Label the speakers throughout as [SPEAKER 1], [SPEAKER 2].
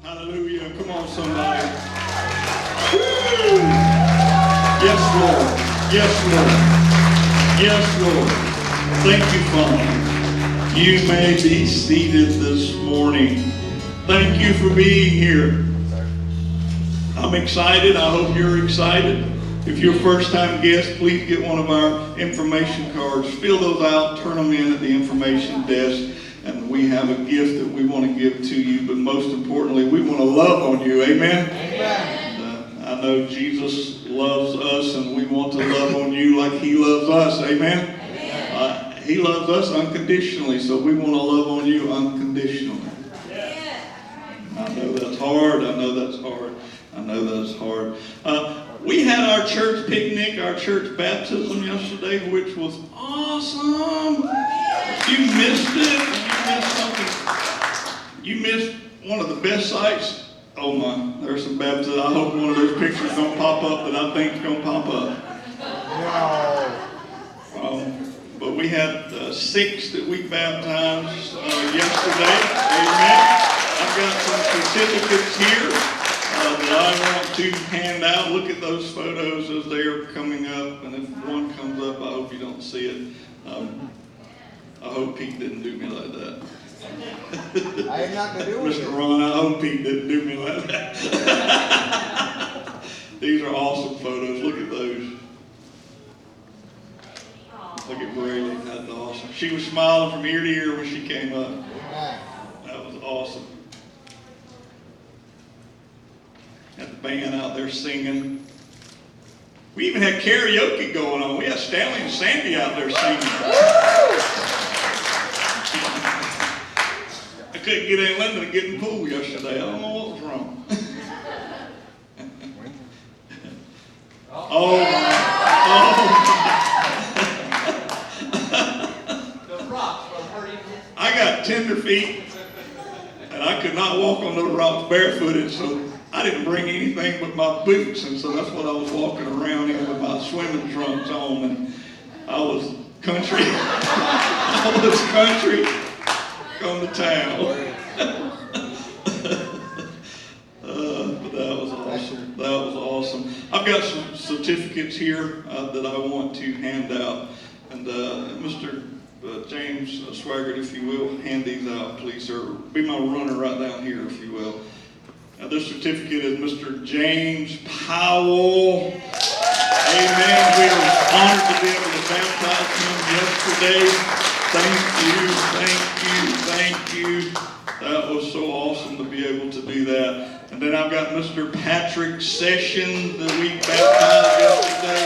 [SPEAKER 1] Hallelujah. Come on, somebody. Woo! Yes, Lord. Yes, Lord. Yes, Lord. Thank you, Father. You may be seated this morning. Thank you for being here. I'm excited. I hope you're excited. If you're a first-time guest, please get one of our information cards. Fill those out, turn them in at the information desk, and we have a gift that we want to give to you. But most importantly, we want to love on you. Amen? Amen. And, I know Jesus loves us, and we want to love on you like He loves us. Amen? Amen. He loves us unconditionally, so we want to love on you unconditionally. I know that's hard. I know that's hard. I know that's hard. We had our church picnic, our church baptism yesterday, which was awesome. If you missed it, you missed something. You missed one of the best sights. Oh my, there's some baptism. I hope one of those pictures don't pop up that I think is going to pop up. But we had 6 that we baptized yesterday. Amen. I've got some certificates here that I want to hand out. Look at those photos as they are coming up. And if one comes up, I hope you don't see it. I hope Pete didn't do me like that.
[SPEAKER 2] I had nothing to do with it.
[SPEAKER 1] Mr. Ron, I hope Pete didn't do me like that. These are awesome photos. Look at those. Look at Braylee. That's awesome. She was smiling from ear to ear when she came up. That was awesome. Had the band out there singing. We even had karaoke going on. We had Stanley and Sandy out there singing. I couldn't get Aunt Linda to get in the pool yesterday. I don't know what was wrong. Oh my. I got tender feet, and I could not walk on those rocks barefooted, so I didn't bring anything but my boots, and so that's what I was walking around in with my swimming trunks on, and I was country. I was country on the town. But that was awesome. That was awesome. I've got some certificates here that I want to hand out, and Mr. James Swaggart, if you will, hand these out, please, sir. Be my runner right down here, if you will. Now, this certificate is Mr. James Powell. Amen. We are honored to be able to baptize him yesterday. Thank you. That was so awesome to be able to do that. And then I've got Mr. Patrick Sessions that we baptized yesterday.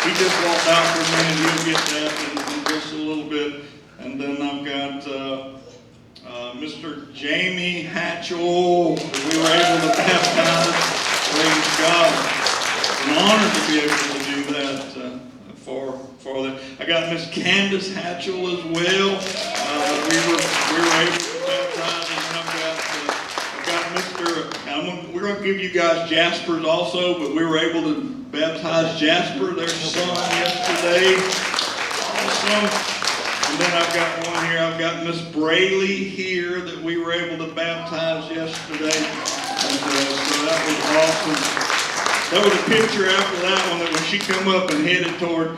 [SPEAKER 1] He just walked out for a minute. You'll get that in just a little bit. And then I've got Mr. Jamie Hatchell that we were able to baptize. Praise God. It's an honor to be able to do that for that. I got Miss Candace Hatchell as well. We were able to baptize, and I've got Mr. We're going to give you guys Jasper's also, but we were able to baptize Jasper, their son, yesterday. Awesome. And then I've got one here. I've got Miss Braylee here that we were able to baptize yesterday. And so that was awesome. There was a picture after that one that when she come up and headed toward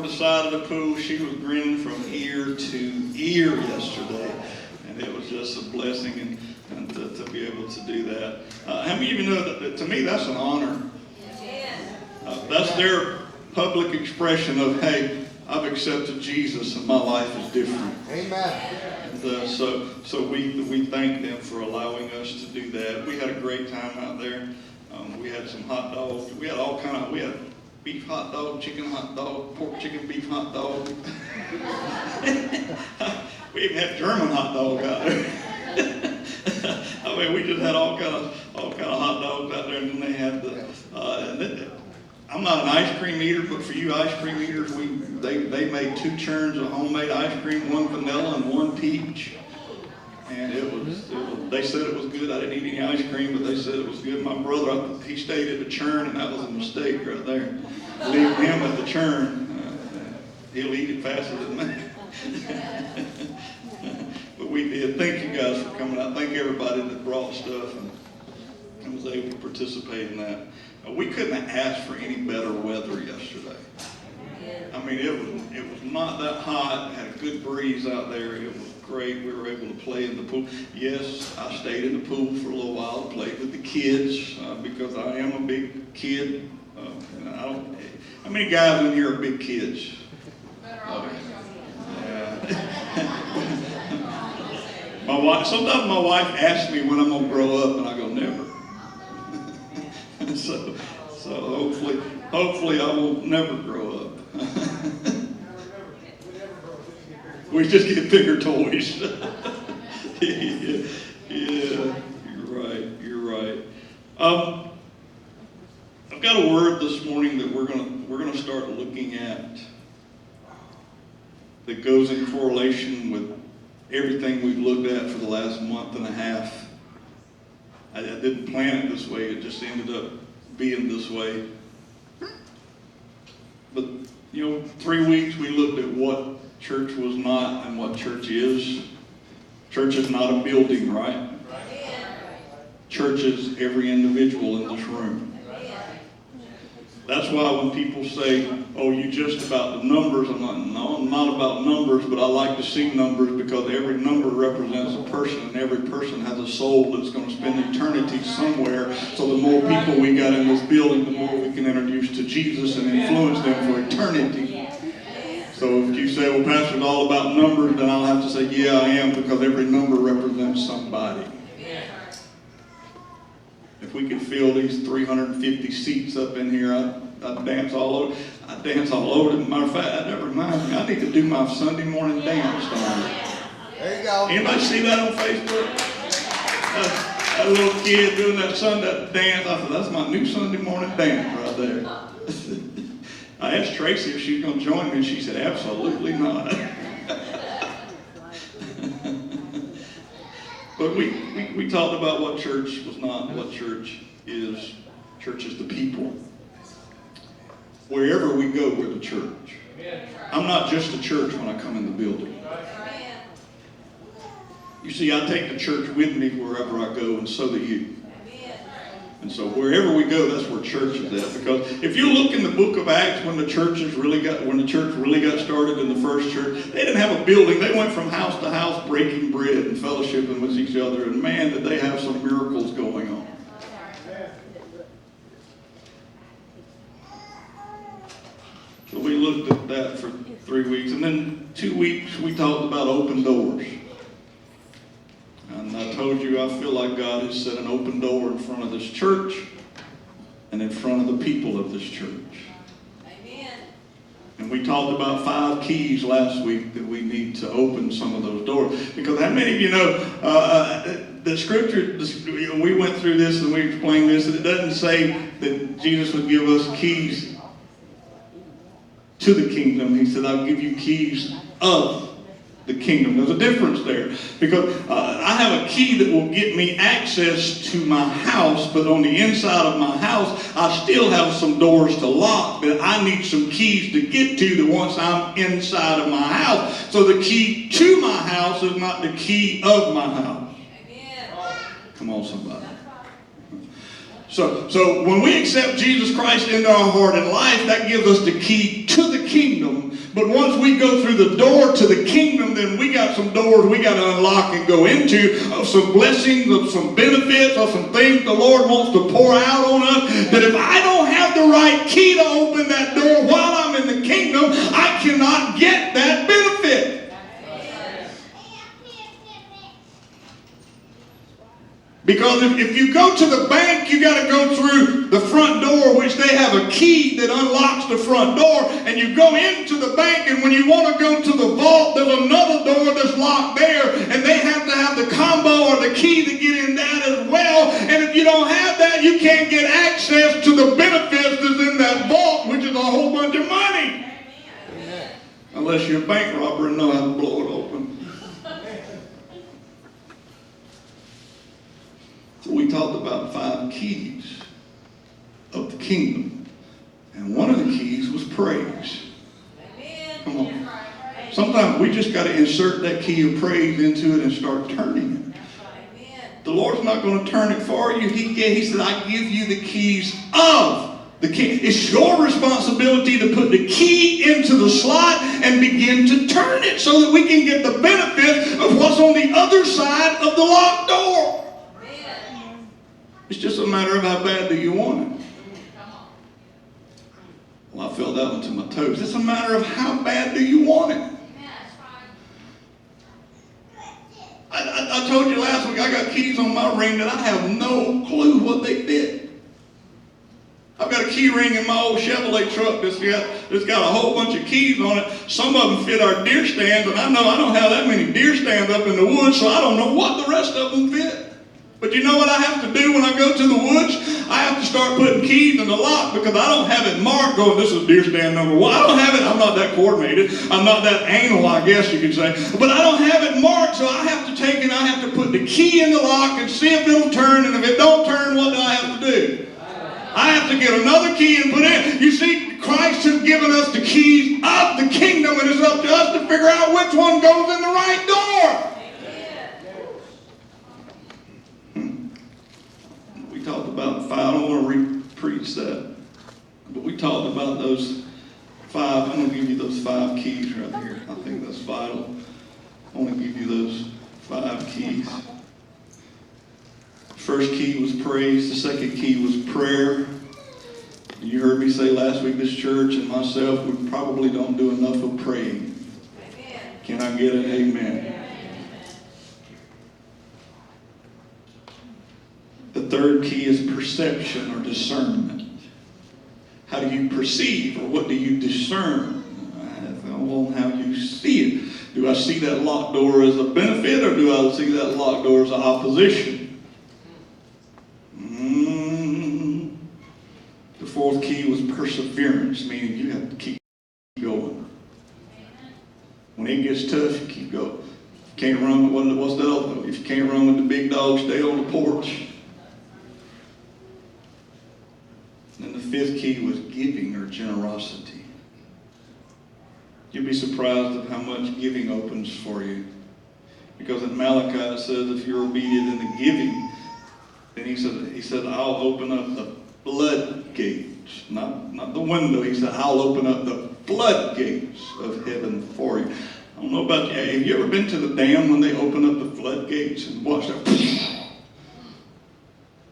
[SPEAKER 1] the side of the pool, she was grinning from ear to ear yesterday. And it was just a blessing and to be able to do that. How many of you know that to me that's an honor? That's their public expression of, hey, I've accepted Jesus and my life is different.
[SPEAKER 2] Amen.
[SPEAKER 1] And, so we thank them for allowing us to do that. We had a great time out there. We had some hot dogs. We had all kind of. We had beef hot dog, chicken hot dog, pork chicken beef hot dog. We even had German hot dog out there. I mean, we just had all kind of hot dogs out there, and then they had I'm not an ice cream eater, but for you ice cream eaters, they made 2 churns of homemade ice cream, 1 vanilla and 1 peach. And they said it was good. I didn't eat any ice cream, but they said it was good. My brother, he stayed at the churn, and that was a mistake right there. Leaving him at the churn. He'll eat it faster than me. But we did. Thank you guys for coming out. Thank everybody that brought stuff and was able to participate in that. We couldn't have asked for any better weather yesterday. I mean, it was not that hot. Had a good breeze out there. It was great. We were able to play in the pool. Yes, I stayed in the pool for a little while, played with the kids because I am a big kid. And I don't. How many guys in here are big kids? My wife. Sometimes my wife asks me when I'm gonna grow up, and I go never. so hopefully I will never grow up. We just get bigger toys. yeah, you're right. I've got a word this morning that we're gonna start looking at that goes in correlation with everything we've looked at for the last month and a half. I didn't plan it this way, it just ended up being this way. But, 3 weeks we looked at what church was not and what church is. Church is not a building, right? Church is every individual in this room. That's why when people say, oh, you just about the numbers, I'm like, no, I'm not about numbers, but I like to see numbers because every number represents a person, and every person has a soul that's going to spend eternity somewhere. So the more people we got in this building, the more we can introduce to Jesus and influence them for eternity. So if you say, well, Pastor, it's all about numbers, then I'll have to say, yeah, I am, because every number represents somebody. If we could fill these 350 seats up in here, I'd dance all over. I'd dance all over. As a matter of fact, that reminds me, I need to do my Sunday morning dance down there.
[SPEAKER 2] There you go.
[SPEAKER 1] Anybody see that on Facebook? That little kid doing that Sunday dance. I thought, that's my new Sunday morning dance right there. I asked Tracy if she was going to join me, and she said, absolutely not. But we talked about what church was not, what church is. Church is the people. Wherever we go, we're the church. I'm not just a church when I come in the building. You see, I take the church with me wherever I go, and so do you. And so wherever we go, that's where church is at. Because if you look in the book of Acts, when the church really got started in the first church, they didn't have a building. They went from house to house breaking bread and fellowshipping with each other. And man, did they have some miracles going on. So we looked at that for 3 weeks. And then 2 weeks, we talked about open doors. And I told you I feel like God has set an open door in front of this church and in front of the people of this church. Amen. And we talked about 5 keys last week that we need to open some of those doors. Because how many of you know the scripture, we went through this and we explained this, and it doesn't say that Jesus would give us keys to the kingdom. He said, I'll give you keys of the kingdom. There's a difference there, because I have a key that will get me access to my house, but on the inside of my house I still have some doors to lock that I need some keys to get to once I'm inside of my house. So the key to my house is not the key of my house. Amen. Come on, somebody. So when we accept Jesus Christ into our heart and life, that gives us the key to the kingdom. But once we go through the door to the kingdom, then we got some doors we got to unlock and go into, of some blessings, of some benefits, of some things the Lord wants to pour out on us, that if I don't have the right key to open that door while I'm in the kingdom, I cannot get that benefit. Because if you go to the bank, you got to go through the front door, which they have a key that unlocks the front door, and you go into the bank, and when you want to go to the vault, there's another door that's locked there, and they have to have the combo or the key to get in that as well. And if you don't have that, you can't get access to the benefits that's in that vault, which is a whole bunch of money. Unless you're a bank robber and know how to blow it open. So we talked about 5 keys of the kingdom. And one of the keys was praise. Come on. Sometimes we just got to insert that key of praise into it and start turning it. The Lord's not going to turn it for you. He said, I give you the keys of the key. It's your responsibility to put the key into the slot and begin to turn it so that we can get the benefit of what's on the other side of the locked door. It's just a matter of how bad do you want it. Well, I felt that one to my toes. It's a matter of how bad do you want it. I told you last week I got keys on my ring that I have no clue what they did. I've got a key ring in my old Chevrolet truck that's got a whole bunch of keys on it. Some of them fit our deer stands, and I know I don't have that many deer stands up in the woods, so I don't know what the rest of them fit. But you know what I have to do when I go to the woods? I have to start putting keys in the lock because I don't have it marked going, this is deer stand number 1. I don't have it. I'm not that coordinated. I'm not that anal, I guess you could say. But I don't have it marked, so I have to take and I have to put the key in the lock and see if it'll turn. And if it don't turn, what do I have to do? I have to get another key and put it in. You see, Christ has given us the keys of the kingdom, and it's up to us to figure out which one goes in the right door. We talked about 5. I don't want to re-preach that, but we talked about those 5. I'm going to give you those 5 keys right here. I think that's vital. I want to give you those 5 keys. First key was praise. The second key was prayer. You heard me say last week, this church and myself, we probably don't do enough of praying. Amen. Can I get an amen? Amen. The third key is perception or discernment. How do you perceive, or what do you discern? On how you see it. Do I see that locked door as a benefit, or do I see that locked door as an opposition? The fourth key was perseverance, meaning you have to keep going. When it gets tough, you keep going. You can't run with what's the other? If you can't run with the big dog, stay on the porch. And then the fifth key was giving or generosity. You'll be surprised at how much giving opens for you. Because in Malachi it says if you're obedient in the giving, then he said, I'll open up the floodgates. Not the window. He said, I'll open up the floodgates of heaven for you. I don't know about you. Have you ever been to the dam when they open up the floodgates and watch that?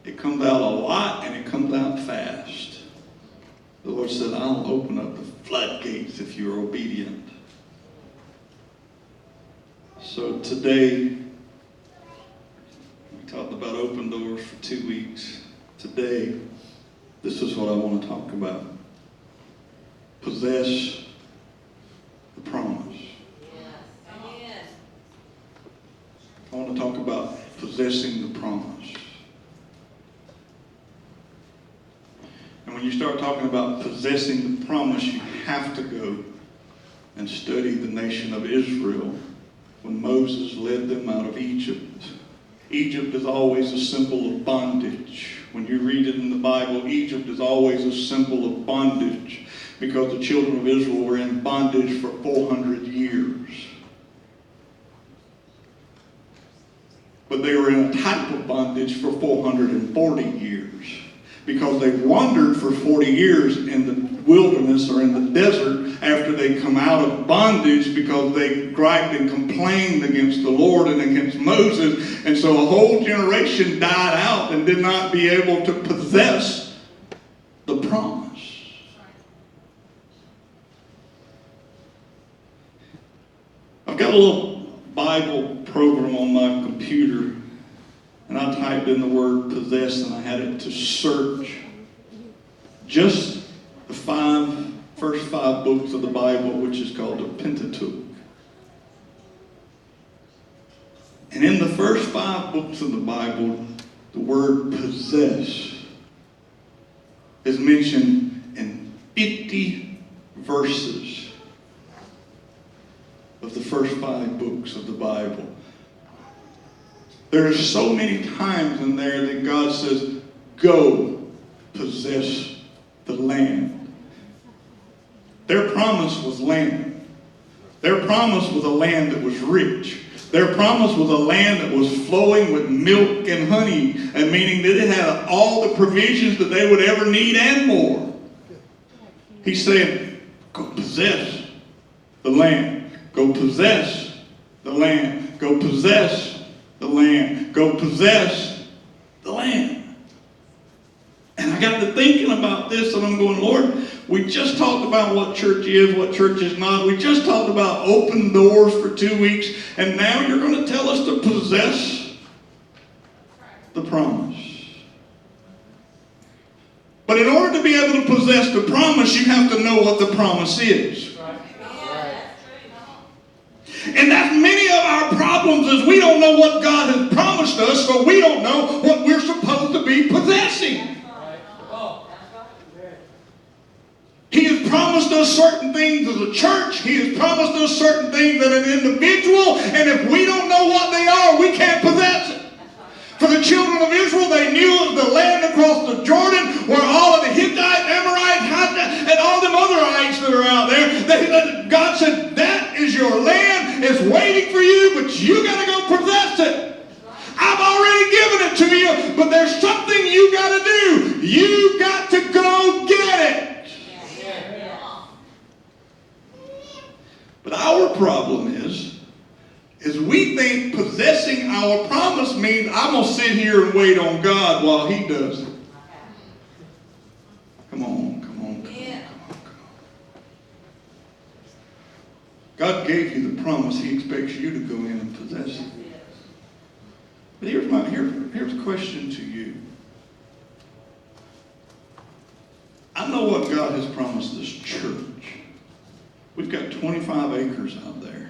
[SPEAKER 1] It comes out a lot and it comes out fast. The Lord said, I'll open up the floodgates if you're obedient. So today, we talked about open doors for 2 weeks. Today, this is what I want to talk about. Possess the promise. I want to talk about possessing the promise. And when you start talking about possessing the promise, you have to go and study the nation of Israel when Moses led them out of Egypt. Egypt is always a symbol of bondage. When you read it in the Bible, Egypt is always a symbol of bondage because the children of Israel were in bondage for 400 years. But they were in a type of bondage for 440 years because they wandered for 40 years in the wilderness or in the desert after they come out of bondage because they griped and complained against the Lord and against Moses. And so a whole generation died out and did not be able to possess the promise. I've got a little Bible program on my computer, and I typed in the word possess and I had it to search just the first five books of the Bible, which is called the Pentateuch. And in the first 5 books of the Bible, the word possess is mentioned in 50 verses of the first 5 books of the Bible. There are so many times in there that God says, go possess the land. Their promise was land. Their promise was a land that was rich. Their promise was a land that was flowing with milk and honey, and meaning that it had all the provisions that they would ever need and more. He's saying, go possess the land. Go possess the land. Go possess the land. Go possess the land. And I got to thinking about this, and I'm going, Lord, we just talked about what church is, what church is not. We just talked about open doors for 2 weeks, and now you're going to tell us to possess the promise. But in order to be able to possess the promise, you have to know what the promise is. And that's many of our problems is we don't know what God has promised us, so we don't know what we're supposed to be possessing. He has promised us certain things as a church. He has promised us certain things as an individual. And if we don't know what they are, we can't possess it. For the children of Israel, they knew it was the land across the Jordan where all of the Hittites, Amorites, and all them other ites that are out there. God said, that is your land. It's waiting for you, but you got to go possess it. I've already given it to you, but there's something you got to do. You got to go get it. But our problem is we think possessing our promise means I'm going to sit here and wait on God while He does it. Come on. God gave you the promise. He expects you to go in and possess it. But here's a question to you. I know what God has promised this church. We've got 25 acres out there.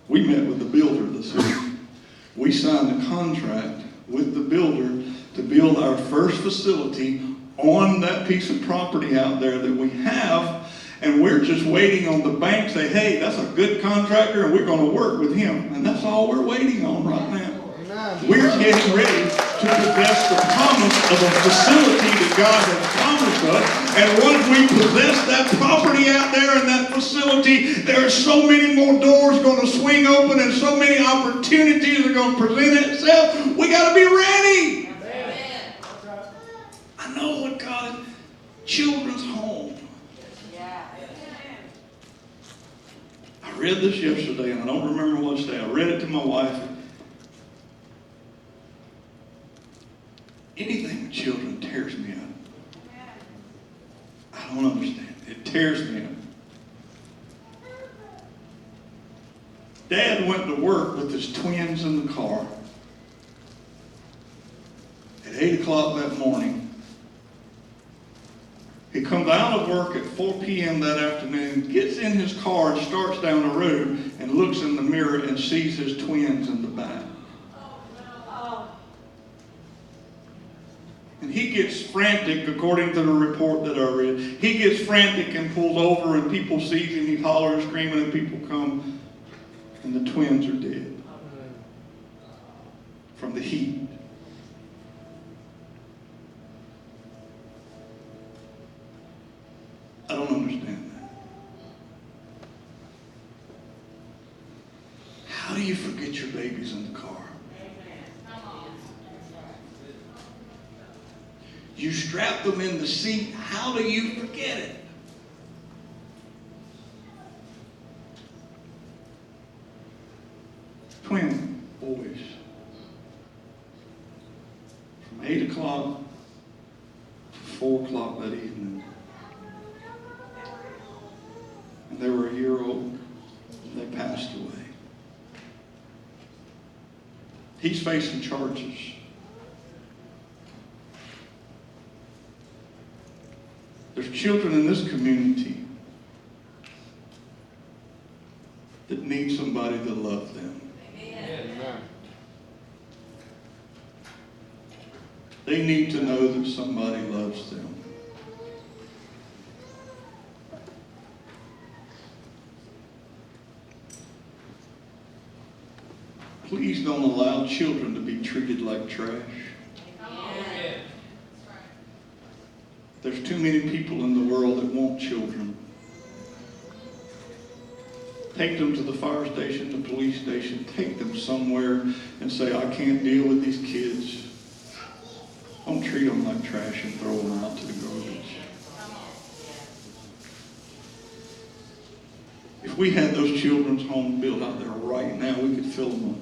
[SPEAKER 1] We met with the builder this week. We signed a contract with the builder to build our first facility on that piece of property out there that we have, and we're just waiting on the bank to say, hey, that's a good contractor, and we're going to work with him. And that's all we're waiting on right now. We're getting ready to possess the promise of a facility that God has promised us. And once we possess that property out there in that facility, there are so many more doors going to swing open and so many opportunities are going to present itself. We got to be ready. Amen. I know what God is. Children's home. I read this yesterday, and I don't remember what day. I read it to my wife. Anything with children tears me up. I don't understand. It tears me up. Dad went to work with his twins in the car at 8 o'clock that morning. He comes out of work at 4 p.m. that afternoon, gets in his car and starts down the road and looks in the mirror and sees his twins in the back. And he gets frantic, according to the report that I read. He gets frantic and pulls over, and people see him. He's hollering, screaming, and people come, and the twins are dead from the heat. I don't understand that. How do you forget your babies in the car? You strap them in the seat. How do you forget it? Twin boys. From 8 o'clock to 4 o'clock that evening. And they were a year old. And they passed away. He's facing charges. There's children in this community that need somebody to love them. Amen. They need to know that somebody loves them. Please don't allow children to be treated like trash. There's too many people in the world that want children. Take them to the fire station, the police station. Take them somewhere and say, I can't deal with these kids. Don't treat them like trash and throw them out to the garbage. If we had those children's homes built out there right now, we could fill them up.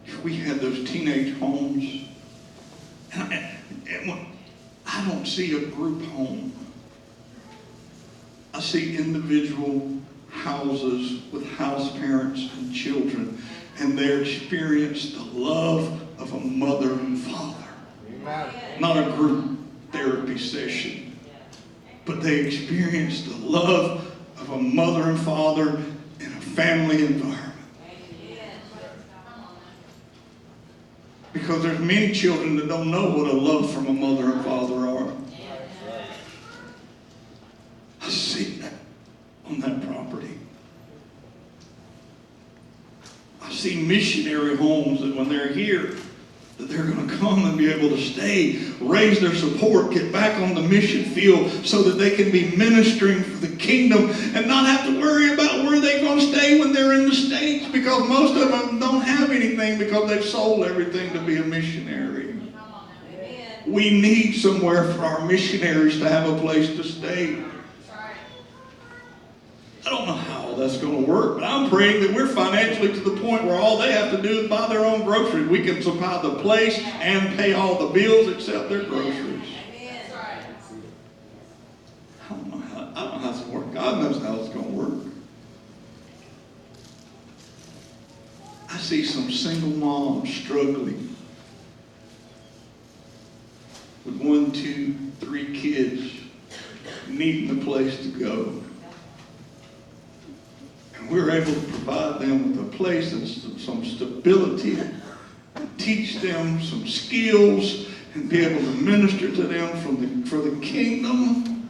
[SPEAKER 1] If we had those teenage homes, and I don't see a group home. I see individual houses with house parents and children, and they experience the love of a mother and father.
[SPEAKER 2] Amen.
[SPEAKER 1] Not a group therapy session, but they experience the love of a mother and father in a family environment. Because there's many children that don't know what a love from a mother and father are. I see that on that property. I see missionary homes that when they're here, that they're going to come and be able to stay, raise their support, get back on the mission field so that they can be ministering for the kingdom and not have to worry about where they're going to stay when they're in the States, because most of them don't have anything because they've sold everything to be a missionary. We need somewhere for our missionaries to have a place to stay. I don't know how that's going to work, but I'm praying that we're financially to the point where all they have to do is buy their own groceries. We can supply the place and pay all the bills except their groceries. I don't know how it's going to work. God knows how it's going to work. I see some single moms struggling with 1, 2, 3 kids needing a place to go. And we're able to provide them with a place and some stability, and teach them some skills, and be able to minister to them for the kingdom.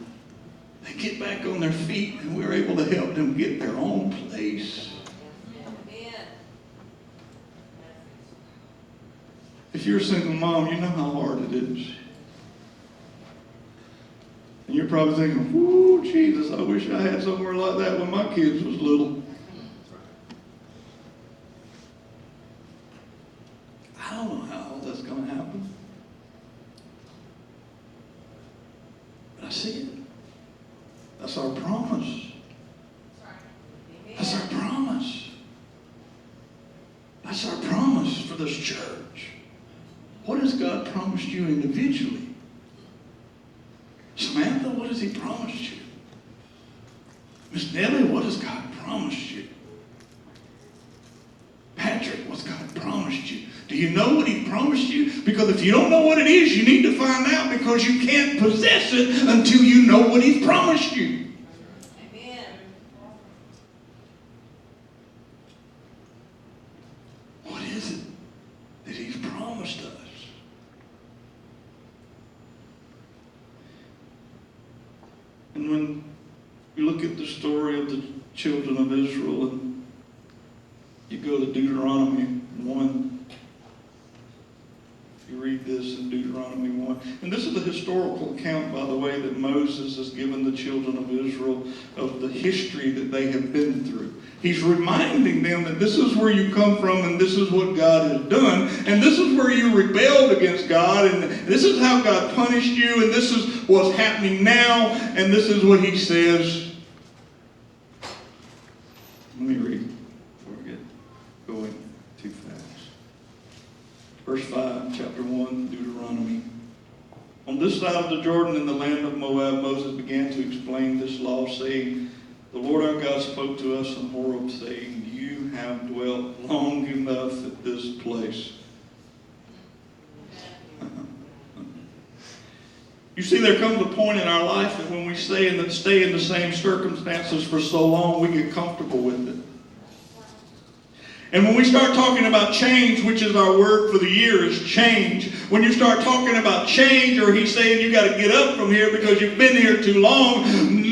[SPEAKER 1] They get back on their feet, and we're able to help them get their own place. If you're a single mom, you know how hard it is. And you're probably thinking, "Whoo, Jesus, I wish I had somewhere like that when my kids was little." I don't know how all that's going to happen. But I see it. That's our promise. That's our promise. That's our promise for this church. What has God promised you individually? Samantha, what has He promised you? Miss Nellie, what has God promised you? Patrick, what's God promised you? Do you know what He promised you? Because if you don't know what it is, you need to find out, because you can't possess it until you know what He's promised you.
[SPEAKER 3] Amen.
[SPEAKER 1] What is it that He's promised us? And when you look at the story of the children of Israel, and you go to Deuteronomy 1, you read this in Deuteronomy 1. And this is the historical account, by the way, that Moses has given the children of Israel of the history that they have been through. He's reminding them that this is where you come from, and this is what God has done, and this is where you rebelled against God, and this is how God punished you, and this is what's happening now, and this is what He says. Let me read before we get going too fast. Verse 5, chapter 1, Deuteronomy. On this side of the Jordan in the land of Moab, Moses began to explain this law, saying, "The Lord our God spoke to us in Horeb, saying, You have dwelt long enough at this place." You see, there comes a point in our life that when we stay in the same circumstances for so long, we get comfortable with it. And when we start talking about change, which is our word for the year, is change. When you start talking about change, or He's saying you got to get up from here because you've been here too long,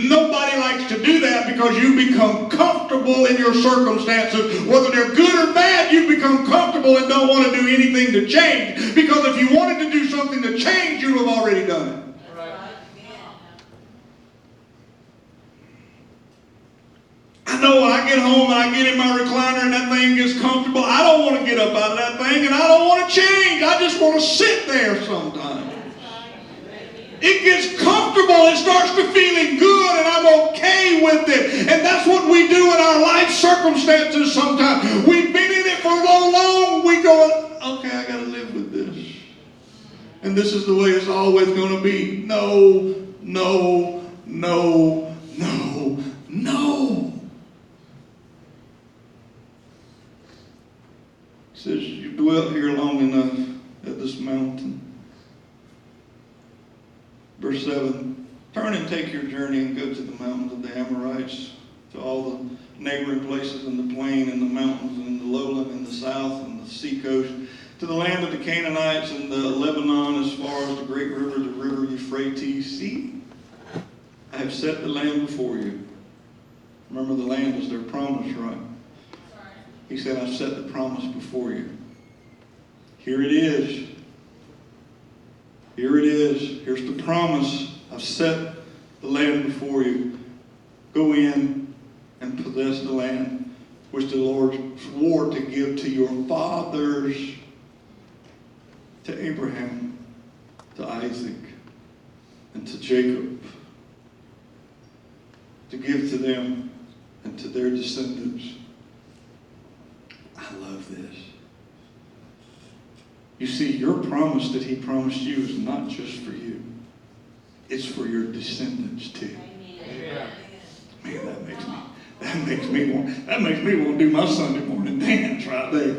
[SPEAKER 1] nobody likes to do that, because you become comfortable in your circumstances. Whether they're good or bad, you become comfortable and don't want to do anything to change. Because if you wanted to do something to change, you'd have already done it. I know when I get home and I get in my recliner and that thing gets comfortable, I don't want to get up out of that thing and I don't want to change. I just want to sit there sometimes. It gets comfortable, it starts to feeling good, and I'm okay with it. And that's what we do in our life circumstances sometimes. We've been in it for so long, we go, okay, I got to live with this. And this is the way it's always going to be. No, no, no, no, no. It says, you dwelt here long enough at this mountain. Verse 7, turn and take your journey and go to the mountains of the Amorites, to all the neighboring places in the plain and the mountains and the lowland and the south and the sea coast, to the land of the Canaanites and the Lebanon as far as the great river, the river Euphrates. See, I have set the land before you. Remember, the land is their promise, right? He said, I've set the promise before you. Here it is. Here it is. Here's the promise. I've set the land before you. Go in and possess the land which the Lord swore to give to your fathers, to Abraham, to Isaac, and to Jacob, to give to them and to their descendants. I love this. You see, your promise that he promised you is not just for you. It's for your descendants too.
[SPEAKER 2] Amen.
[SPEAKER 1] Man, that makes me want to do my Sunday morning dance right there.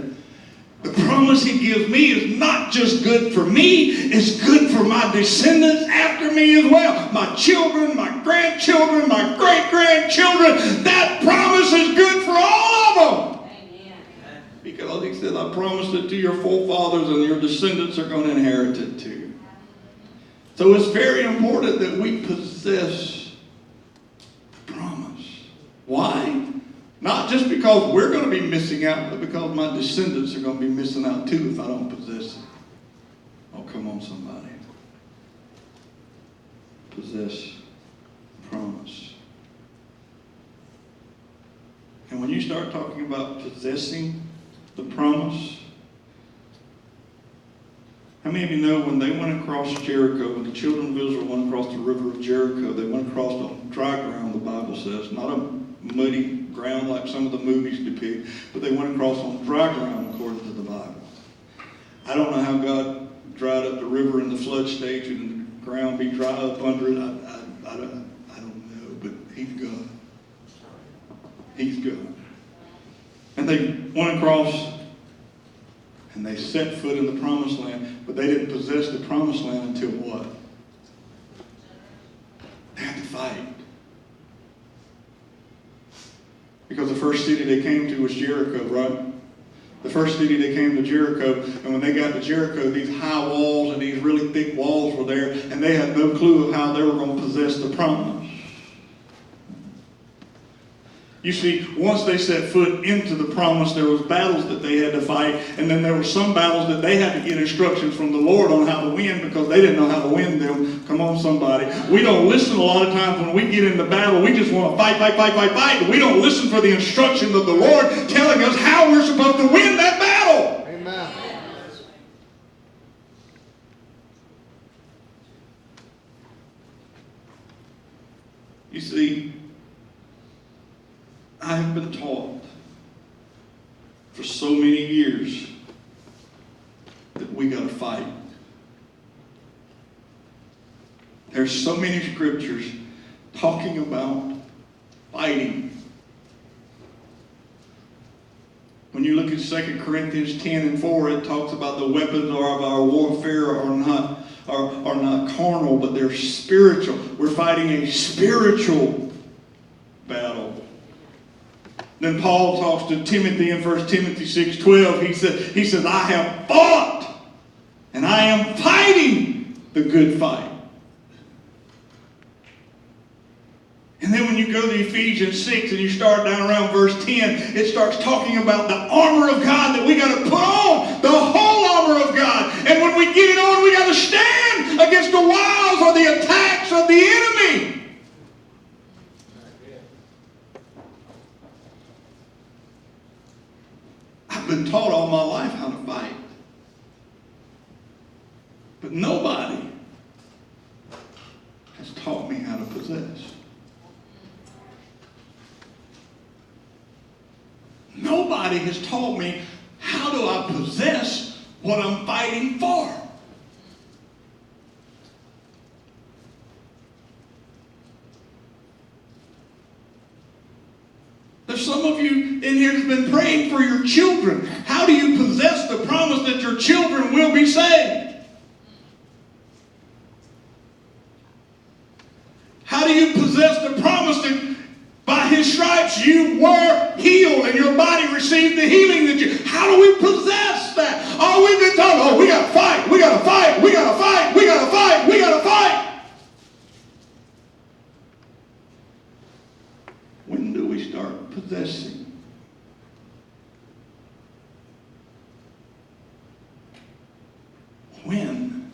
[SPEAKER 1] The promise he gives me is not just good for me, it's good for my descendants after me as well. My children, my grandchildren, my great-grandchildren. That promise is good for all of them. Because he said, I promised it to your forefathers and your descendants are going to inherit it too. So it's very important that we possess the promise. Why? Not just because we're going to be missing out, but because my descendants are going to be missing out too if I don't possess it. Oh, come on, somebody. Possess the promise. And when you start talking about possessing the promise, how many of you know when they went across Jericho, when the children of Israel went across the river of Jericho, they went across on dry ground, the Bible says, not a muddy ground like some of the movies depict, but they went across on dry ground according to the Bible. I don't know how God dried up the river in the flood stage and the ground be dry up under it. I don't know, but he's God. He's God. And they went across and they set foot in the promised land, but they didn't possess the promised land until what? They had to fight. Because the first city they came to was Jericho, right? The first city they came to Jericho, and when they got to Jericho, these high walls and these really thick walls were there, and they had no clue of how they were going to possess the promise. You see, once they set foot into the promise, there was battles that they had to fight, and then there were some battles that they had to get instructions from the Lord on how to win because they didn't know how to win them. Come on, somebody. We don't listen a lot of times when we get into battle. We just want to fight. But we don't listen for the instructions of the Lord telling us how we're supposed to win that battle.
[SPEAKER 2] Amen.
[SPEAKER 1] You see, I have been taught for so many years that we got to fight. There's so many scriptures talking about fighting. When you look at 2 Corinthians 10:4, it talks about the weapons of our warfare are not carnal, but they're spiritual. We're fighting a spiritual battle. Then Paul talks to Timothy in 1 Timothy 6:12. He says, I have fought and I am fighting the good fight. And then when you go to Ephesians 6 and you start down around verse 10, it starts talking about the armor of God that we got to put on, the whole armor of God. And when we get it on, we got to stand against the wiles or the attacks of the enemy. been taught all my life how to fight. But nobody has taught me how to possess. Nobody has taught me how do I possess what I'm fighting for. There's some of you in here that's been praying for your children. How do you possess the promise that your children will be saved? How do you possess the promise that by His stripes you were healed and your body received the healing that you... How do we possess that? Oh, we've been told, oh, we got to fight, we got to fight, we got to fight, we got to fight, we got to fight. When do we start possessing? When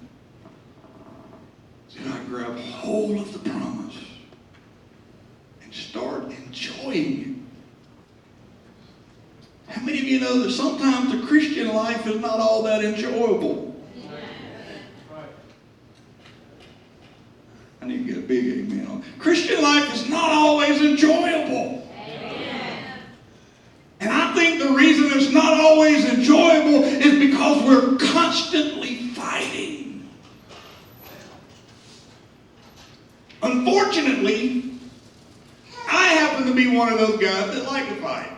[SPEAKER 1] do I grab hold of the promise and start enjoying it? How many of you know that sometimes the Christian life is not all that enjoyable? I need to get a big amen on it. Christian life is not always enjoyable. And I think the reason it's not always enjoyable is because we're constantly fighting. Unfortunately, I happen to be one of those guys that like to fight.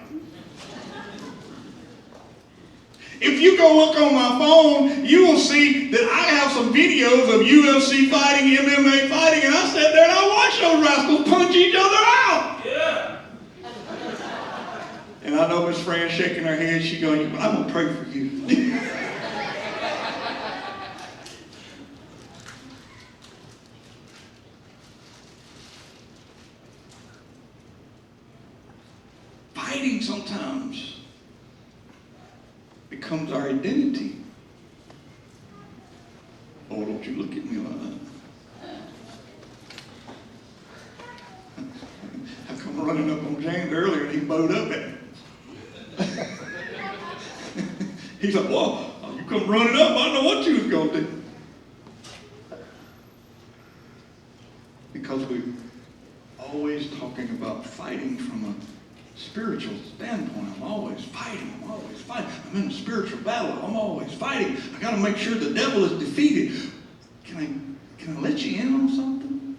[SPEAKER 1] If you go look on my phone, you will see that I have some videos of UFC fighting, MMA fighting, and I sat there and I watched those rascals punch each other out. Yeah. And I know Miss Fran shaking her head. She's going, I'm going to pray for you. Fighting sometimes becomes our identity. Oh, don't you look at me like that. I come running up on James earlier and he bowed up at me. He's like, well, you come running up, I don't know what you was going to do. Because we're always talking about fighting from a spiritual standpoint. I'm always fighting. I'm in a spiritual battle. I'm always fighting. I got to make sure the devil is defeated. Can I let you in on something?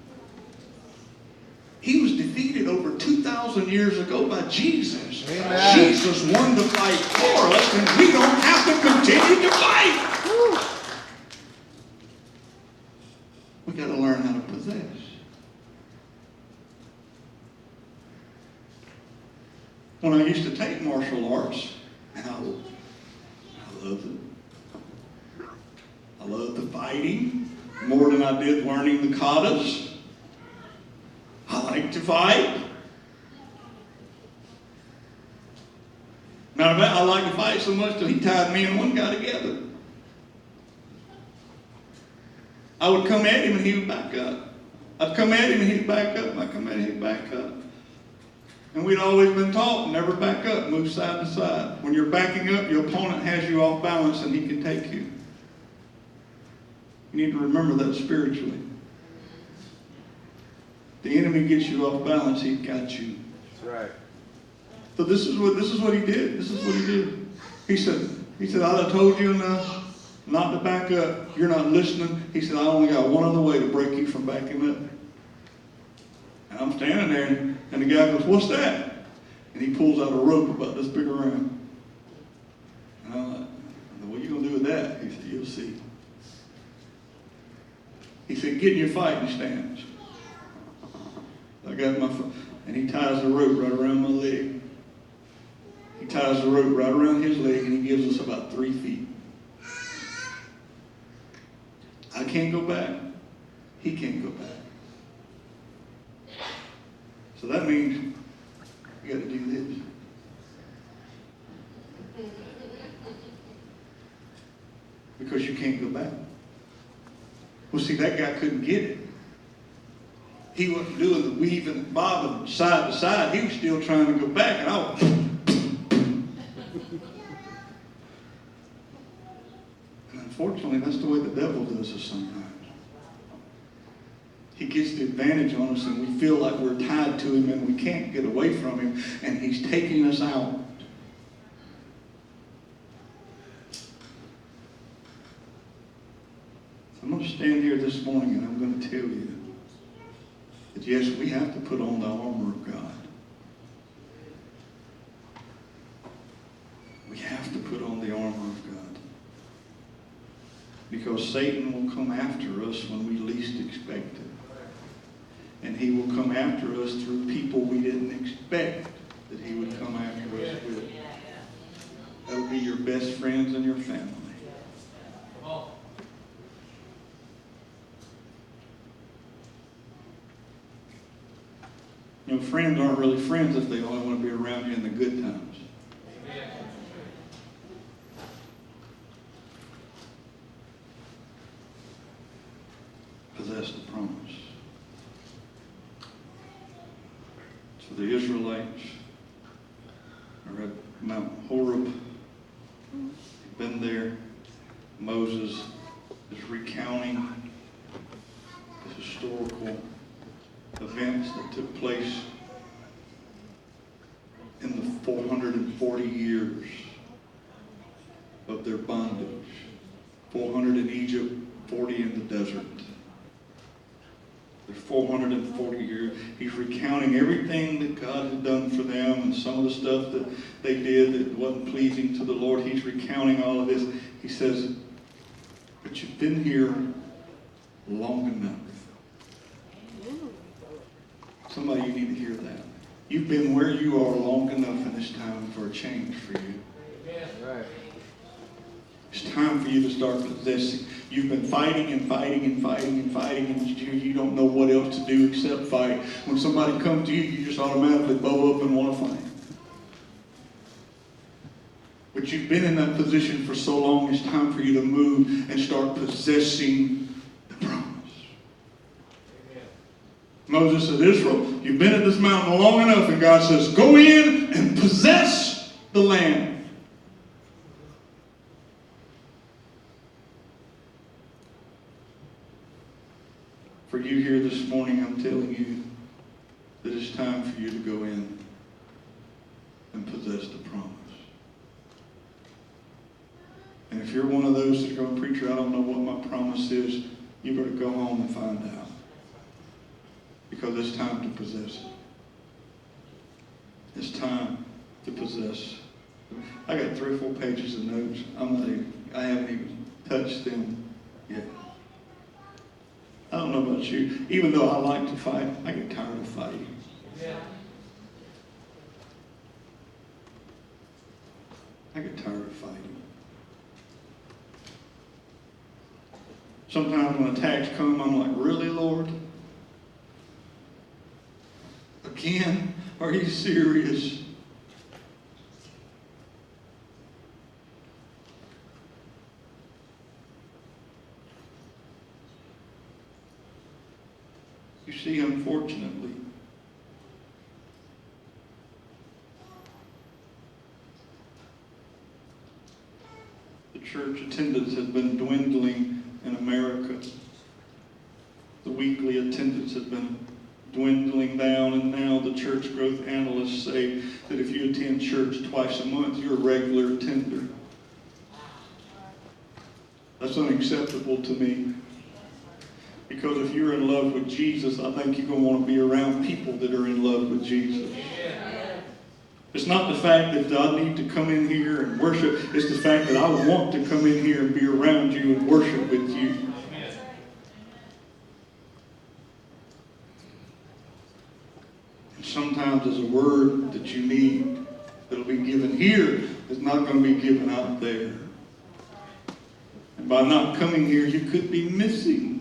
[SPEAKER 1] He was defeated over 2,000 years ago by Jesus. Amen. Jesus won the fight for us, and we don't have to continue to fight. Woo. We got to learn how to possess. When I used to take martial arts, and I loved it. I loved the fighting more than I did learning the katas. I like to fight. Matter of fact, I like to fight so much that he tied me and one guy together. I would come at him and he would back up. I'd come at him and he'd back up. I'd come at him and he'd back up. And we'd always been taught, never back up, move side to side. When you're backing up, your opponent has you off balance and he can take you. You need to remember that spiritually. The enemy gets you off balance, he got you.
[SPEAKER 2] That's right.
[SPEAKER 1] So this is what he did. This is what he did. He said, I done told you enough not to back up. You're not listening. He said, I only got one other way to break you from backing up. And I'm standing there, and the guy goes, what's that? And he pulls out a rope about this big around. And I'm like, what are you going to do with that? He said, you'll see. He said, get in your fighting stance. I got my foot, and he ties the rope right around my leg. He ties the rope right around his leg, and he gives us about 3 feet. I can't go back. He can't go back. So that means you got to do this. Because you can't go back. Well, see, that guy couldn't get it. He wasn't doing the weaving and bobbing side to side. He was still trying to go back. And I was... Unfortunately, that's the way the devil does us sometimes. He gets the advantage on us and we feel like we're tied to him and we can't get away from him, and he's taking us out. I'm going to stand here this morning and I'm going to tell you that yes, we have to put on the armor of God. We have to put on the armor of God. Because Satan will come after us when we least expect it. And he will come after us through people we didn't expect that he would come after us with. That will be your best friends and your family. You know, friends aren't really friends if they only want to be around you in the good times. Possess the promise. So the Israelites are at Mount Horeb. They've been there. Moses is recounting the historical events that took place in the 440 years of their bondage. 400 in Egypt, 40 in the desert. There's 440 years. He's recounting everything that God had done for them and some of the stuff that they did that wasn't pleasing to the Lord. He's recounting all of this. He says, but you've been here long enough. Somebody, you need to hear that. You've been where you are long enough, and it's time for a change for you.
[SPEAKER 2] Right.
[SPEAKER 1] It's time for you to start possessing. You've been fighting and fighting and fighting and fighting, and you don't know what else to do except fight. When somebody comes to you, you just automatically bow up and want to fight. But you've been in that position for so long, it's time for you to move and start possessing the promise. Moses said, Israel, you've been at this mountain long enough, and God says, go in and possess the land. For you here this morning, I'm telling you that it's time for you to go in and possess the promise. And if you're one of those that's going, preacher, I don't know what my promise is, you better go home and find out. Because it's time to possess it. It's time to possess. I got 3 or 4 pages of notes. I haven't even touched them yet. I don't know about you. Even though I like to fight, I get tired of fighting. I get tired of fighting. Sometimes when attacks come, I'm like, really, Lord? Again? Are you serious? You see, unfortunately, the church attendance has been dwindling in America. The weekly attendance has been dwindling down, and now the church growth analysts say that if you attend church twice a month, you're a regular attender. That's unacceptable to me. Because if you're in love with Jesus, I think you're going to want to be around people that are in love with Jesus. It's not the fact that I need to come in here and worship. It's the fact that I want to come in here and be around you and worship with you. And sometimes there's a word that you need that'll be given here that's not going to be given out there. And by not coming here, you could be missing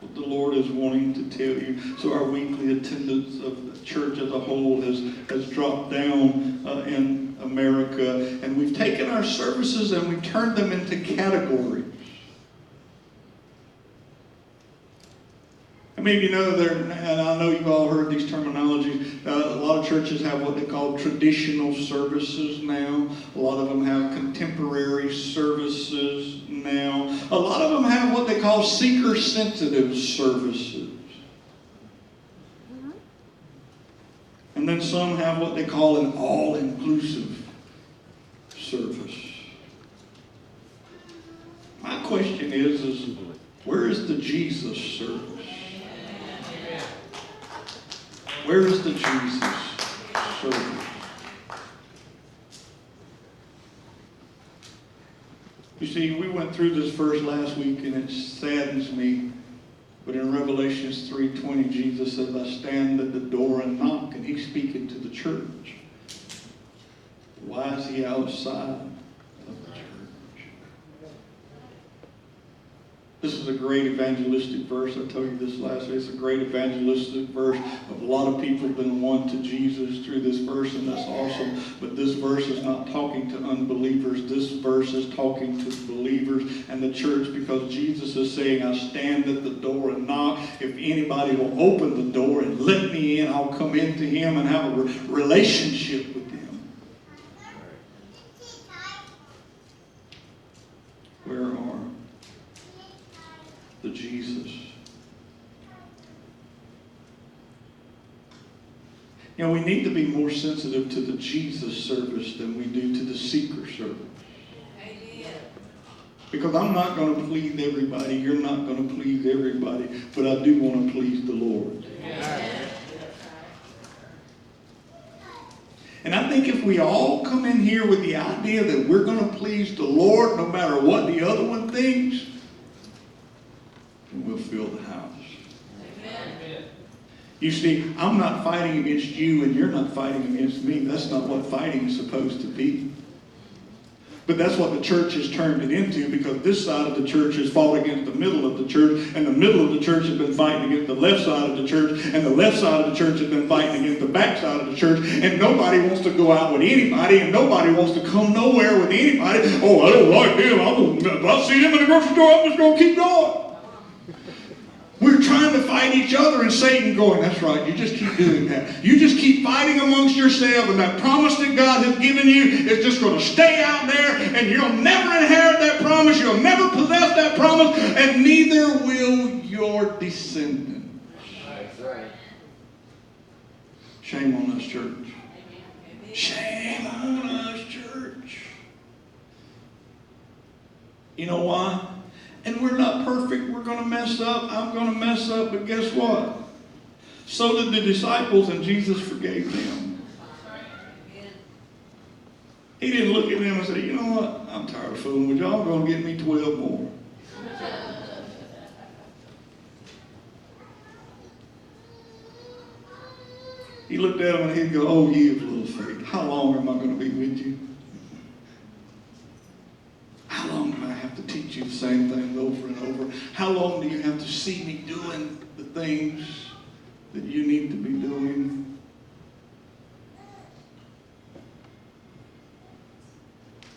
[SPEAKER 1] what the Lord is wanting to tell you. So our weekly attendance of the church as a whole has dropped down in America. And we've taken our services and we've turned them into categories. I mean, you know, and I know you've all heard these terminologies. A lot of churches have what they call traditional services now. A lot of them have contemporary services now. A lot of them have what they call seeker-sensitive services. And then some have what they call an all-inclusive service. My question is where is the Jesus service? Where is the Jesus service? You see, we went through this verse last week, and it saddens me. But in Revelation 3:20, Jesus says, I stand at the door and knock, and he's speaking to the church. Why is he outside of the church? This is a great evangelistic verse. I told you this last week. It's a great evangelistic verse. A lot of people have been won to Jesus through this verse, and that's awesome. But this verse is not talking to unbelievers. This verse is talking to believers and the church, because Jesus is saying, I stand at the door and knock. If anybody will open the door and let me in, I'll come into him and have a relationship with him. Where are the Jesus? You know, we need to be more sensitive to the Jesus service than we do to the seeker service. Because I'm not going to please everybody. You're not going to please everybody. But I do want to please the Lord. And I think if we all come in here with the idea that we're going to please the Lord no matter what the other one thinks, we'll fill the house. Amen. You see, I'm not fighting against you and you're not fighting against me. That's not what fighting is supposed to be. But that's what the church has turned it into, because this side of the church has fought against the middle of the church, and the middle of the church has been fighting against the left side of the church, and the left side of the church has been fighting against the back side of the church, and nobody wants to go out with anybody, and nobody wants to come nowhere with anybody. Oh, I don't like them. If I see them in the grocery store, I'm just going to keep going. We're trying to fight each other, and Satan going, that's right, you just keep doing that. You just keep fighting amongst yourself, and that promise that God has given you is just going to stay out there, and you'll never inherit that promise, you'll never possess that promise, and neither will your descendants. That's right. Shame on us, church. Shame on us, church. You know why? And we're not perfect. We're going to mess up. I'm going to mess up. But guess what? So did the disciples, and Jesus forgave them. He didn't look at them and say, you know what? I'm tired of fooling with y'all. I'm going to get me 12 more. He looked at them and he'd go, oh, ye of little faith. How long am I going to be with you? How long do I have to teach you the same thing over and over? How long do you have to see me doing the things that you need to be doing?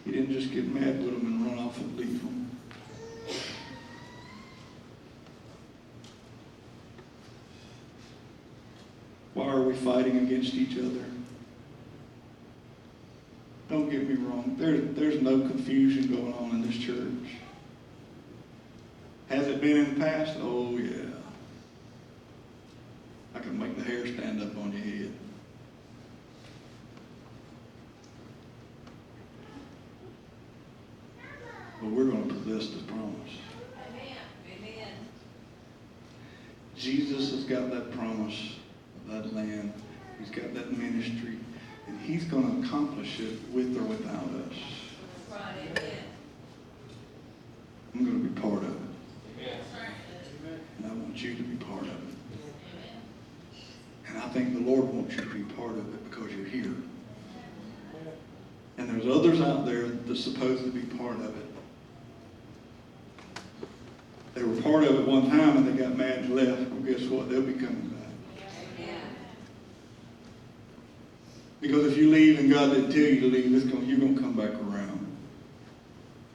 [SPEAKER 1] He didn't just get mad with them and run off and leave them. Why are we fighting against each other? Don't get me wrong. There's no confusion going on in this church. Has it been in the past? Oh, yeah. I can make the hair stand up on your head. But we're going to possess the promise. Amen. Jesus has got that promise of that land. He's got that ministry. And he's going to accomplish it with or without us. I'm going to be part of it. And I want you to be part of it. And I think the Lord wants you to be part of it because you're here. And there's others out there that's supposed to be part of it. They were part of it one time and they got mad and left. Well, guess what? They'll be coming back. Because if you leave and God didn't tell you to leave, you're going to come back around.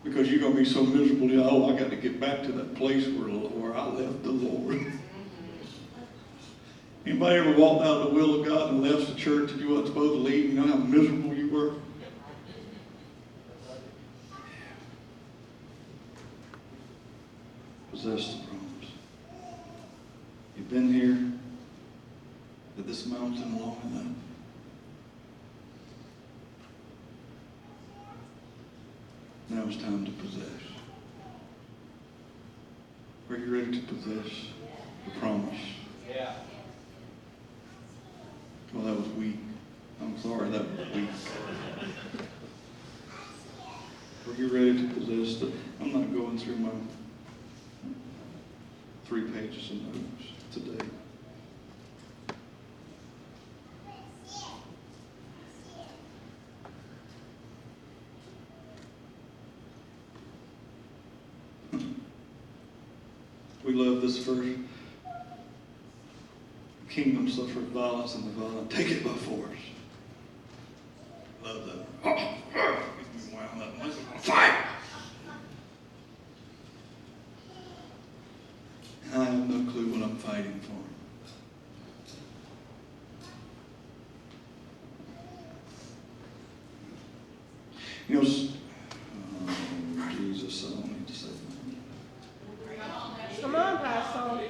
[SPEAKER 1] Because you're going to be so miserable, oh, I got to get back to that place where I left the Lord. Anybody ever walked out of the will of God and left the church that you weren't supposed to leave? You know how miserable you were? possess the promise. You've been here at this mountain long enough. Now it's time to possess. Are you ready to possess the promise?
[SPEAKER 2] Yeah.
[SPEAKER 1] Well, that was weak. I'm sorry, that was weak. Are you ready to possess the... I'm not going through my 3 pages of notes today. We love this verse. The kingdom suffered violence, and the violent take it by force. Love that. Oh, get me wound up. I'm gonna fight. And I have no clue what I'm fighting for. You know, Jesus, I don't need to say that.
[SPEAKER 3] Come on, Pastor.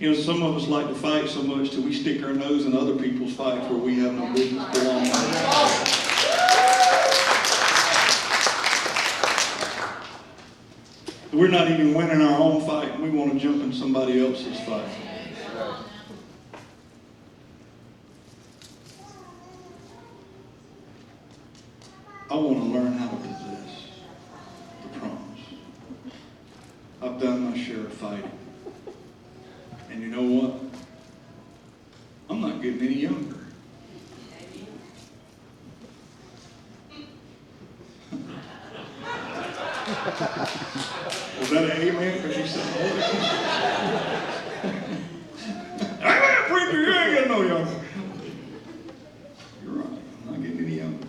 [SPEAKER 1] You know, some of us like to fight so much till we stick our nose in other people's fights where we have no business belonging. We're not even winning our own fight, and we want to jump in somebody else's fight. I want to learn how to possess the promise. I've done my share of fighting. And you know what? I'm not getting any younger. Was that an amen? Because you said, "Amen, preacher, you ain't getting no younger." You're right. I'm not getting any younger.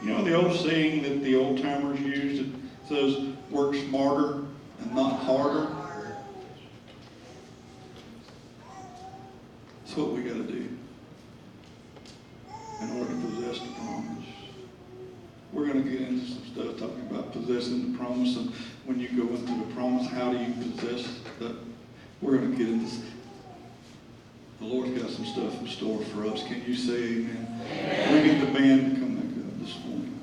[SPEAKER 1] You know the old saying that the old timers used? It says, "Work smarter and not harder." That's what we got to do in order to possess the promise. We're going to get into some stuff talking about possessing the promise, and when you go into the promise, how do you possess that? We're going to get into. The Lord's got some stuff in store for us. Can you say amen? We get the band to come back up this morning.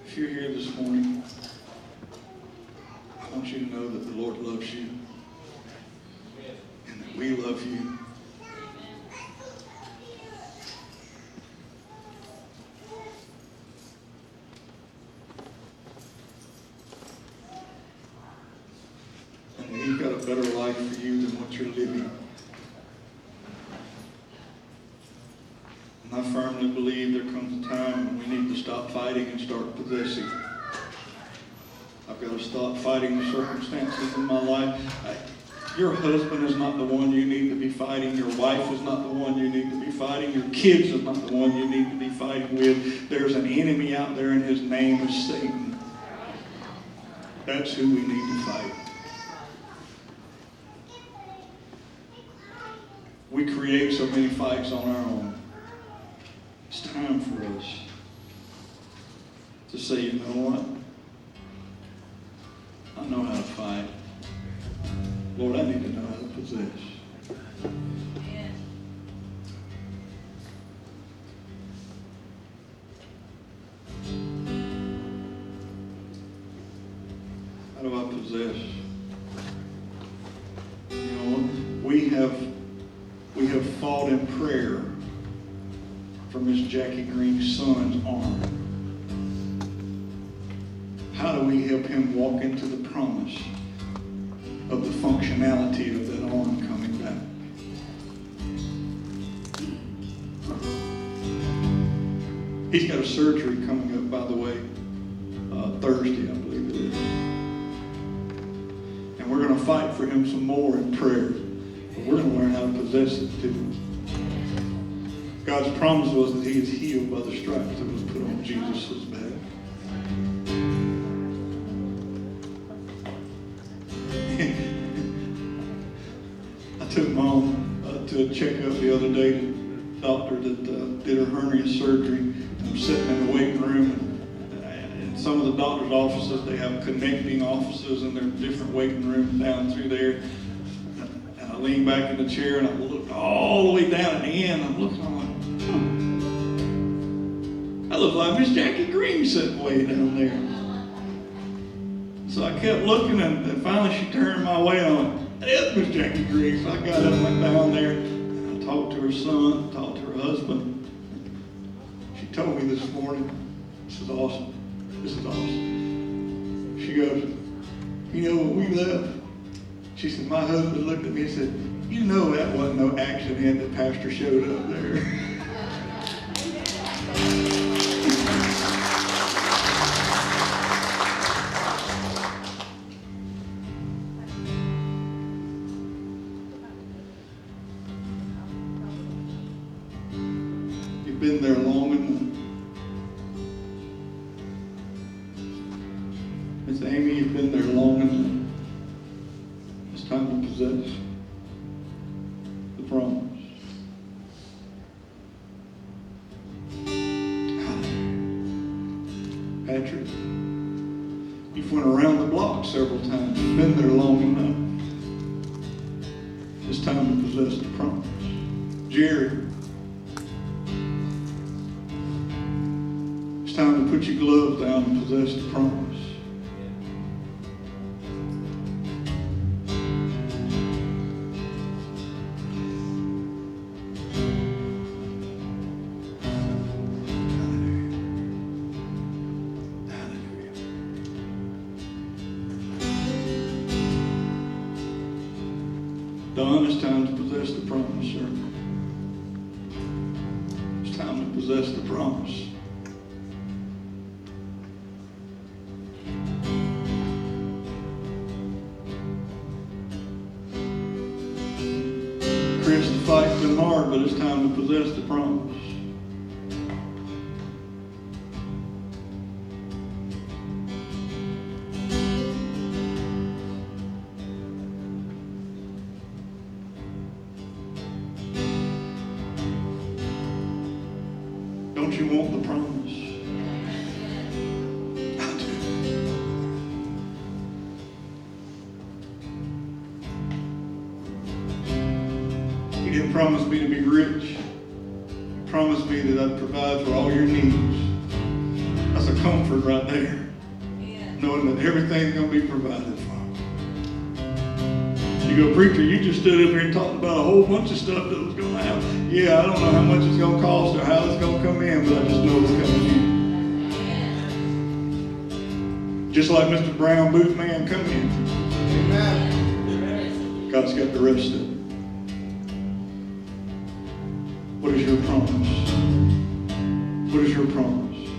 [SPEAKER 1] If you're here this morning, I want you to know that the Lord loves you and that we love you. And that He's got a better life for you than what you're living. And I firmly believe there comes a time when we need to stop fighting and start possessing. I've got to stop fighting the circumstances in my life. Your husband is not the one you need to be fighting. Your wife is not the one you need to be fighting. Your kids is not the one you need to be fighting with. There's an enemy out there, and his name is Satan. That's who we need to fight. We create so many fights on our own. It's time for us to say, you know what? I know how to fight. Lord, I need to know how to possess. How do I possess? You know, we have fought in prayer for Miss Jackie Green's son's arm. How do we help him walk into the promise of the functionality of that arm coming back? He's got a surgery coming up, by the way, Thursday, I believe it is. And we're going to fight for him some more in prayer. But we're going to learn how to possess it too. God's promise was that he is healed by the stripes that was put on Jesus' back. I took to a checkup the other day to the doctor that did her hernia surgery. I'm sitting in the waiting room, and some of the doctor's offices, they have connecting offices, and there are different waiting rooms down through there. And I leaned back in the chair, and I looked all the way down at the end. I'm looking, I'm like, that looks like Miss Jackie Green sitting way down there. So I kept looking, and finally she turned my way, and I went, that's Miss Jackie Green. So I got up and went down there, and I talked to her son, talked to her husband. She told me this morning, this is awesome. This is awesome. She goes, you know, when we left, she said, my husband looked at me and said, you know that wasn't no accident that Pastor showed up there. You've been there long enough. Miss Amy, you've been there long enough. It's time to possess the promise. Patrick, you've went around the block several times. You've been there long enough. It's time to possess the promise. Jerry, it's time to put your gloves down and possess the promise. Don, it's time to possess the promise, sir. It's time to possess the promise. Chris, the fight's been hard, but it's time to possess the promise. Don't you want the promise? I do. He didn't promise me to be rich. He promised me that I'd provide for all your needs. That's a comfort right there. Knowing that everything's going to be provided for. You go, preacher, you just stood up here and talked about a whole bunch of stuff that was going to happen. Yeah, I don't know how much it's going to cost or how it's going to come in, but I just know it's coming in. Just like Mr. Brown Boot Man come in.
[SPEAKER 2] Amen.
[SPEAKER 1] God's got the rest of it. What is your promise? What is your promise?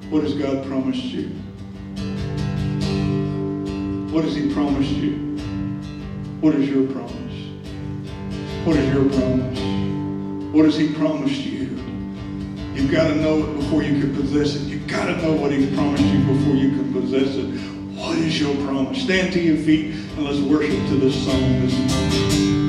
[SPEAKER 1] What has God promised you? What has He promised you? What is your promise? What is your promise? What has He promised you? You've got to know it before you can possess it. You've got to know what He's promised you before you can possess it. What is your promise? Stand to your feet and let's worship to this song this morning.